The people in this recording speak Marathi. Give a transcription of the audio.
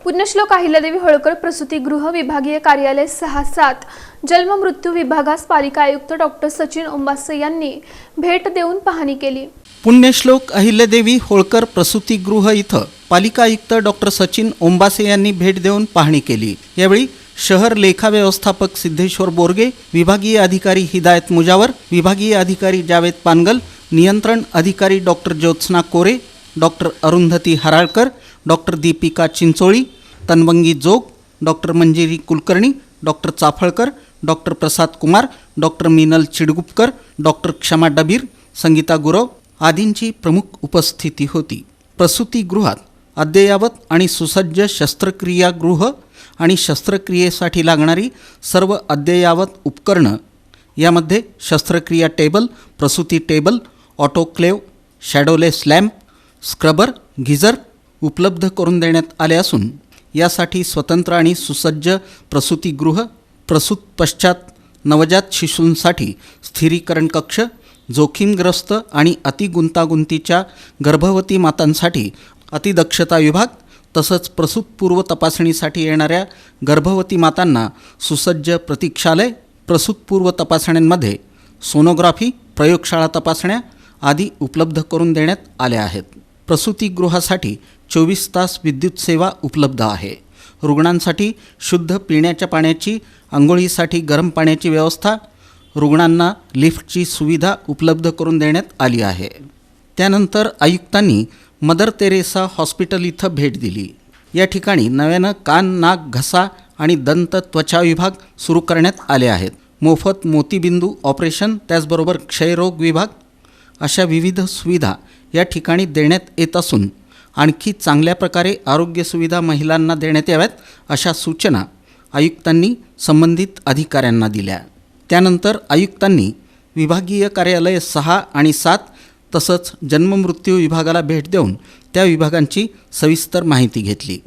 पुण्यश्लोक अहिल्यादेवी होळकर प्रसूतीगृह विभागीय कार्यालय 6-7 जन्म मृत्यू विभागास पालिका आयुक्त डॉक्टर सचिन ओंबासे यांनी भेट देऊन पाहणी केली। पुण्यश्लोक अहिल्यादेवी होळकर प्रसूतीगृह इथं पालिका आयुक्त डॉक्टर सचिन ओंबासे यांनी भेट देऊन पाहणी केली। यावेळी शहर लेखा व्यवस्थापक सिद्धेश्वर बोरगे, विभागीय अधिकारी हिदायत मुजावर, विभागीय अधिकारी जावेद पानगल, नियंत्रण अधिकारी doctor Jyotsna Kore, doctor Arundhati Haralkar, doctor Deepika Chincholi, Tanvangi Jog, doctor Manjiri Kulkarni, doctor Chaphalkar, doctor Prasad Kumar, doctor Meenal Chidgupkar, doctor Kshama Dabir, Sangeeta Gurav आदींची प्रमुख उपस्थिती होती। प्रसूतीगृहात अद्ययावत आणि सुसज्ज शस्त्रक्रियागृह आणि शस्त्रक्रियेसाठी लागणारी सर्व अद्ययावत उपकरणं, यामध्ये शस्त्रक्रिया टेबल, प्रसूती table, autoclave, shadowless lamp, scrubber, geyser उपलब्ध करून देण्यात आले असून यासाठी स्वतंत्र आणि सुसज्ज प्रसूतीगृह, प्रसूत पश्चात नवजात शिशूंसाठी स्थिरीकरण कक्ष, जोखीमग्रस्त आणि अतिगुंतागुंतीच्या गर्भवती मातांसाठी अतिदक्षता विभाग, तसंच प्रसूतपूर्व तपासणीसाठी येणाऱ्या गर्भवती मातांना सुसज्ज प्रतीक्षालय, प्रसूतपूर्व तपासण्यांमध्ये सोनोग्राफी, प्रयोगशाळा तपासण्या आदी उपलब्ध करून देण्यात आल्या आहेत। प्रसूतीगृहासाठी 24 तास विद्युत सेवा उपलब्ध आहे। रुग्णांसाठी शुद्ध पिण्याच्या पाण्याची, अंघोळीसाठी गरम पाण्याची व्यवस्था, रुग्णांना लिफ्टची सुविधा उपलब्ध करून देण्यात आली आहे। त्यानंतर आयुक्तांनी मदर तेरेसा हॉस्पिटल इथं भेट दिली। या ठिकाणी नव्यानं कान, नाक, घसा आणि दंत त्वचा विभाग सुरू करण्यात आले आहेत। मोफत मोतीबिंदू ऑपरेशन, त्याचबरोबर क्षयरोग विभाग अशा विविध सुविधा या ठिकाणी देण्यात येत असून आणखी चांगल्या प्रकारे आरोग्य सुविधा महिलांना देण्यात याव्यात अशा सूचना आयुक्तांनी संबंधित अधिकाऱ्यांना दिल्या। त्यानंतर आयुक्तांनी विभागीय कार्यालय 6 आणि 7 तसंच जन्ममृत्यू विभागाला भेट देऊन त्या विभागांची सविस्तर माहिती घेतली।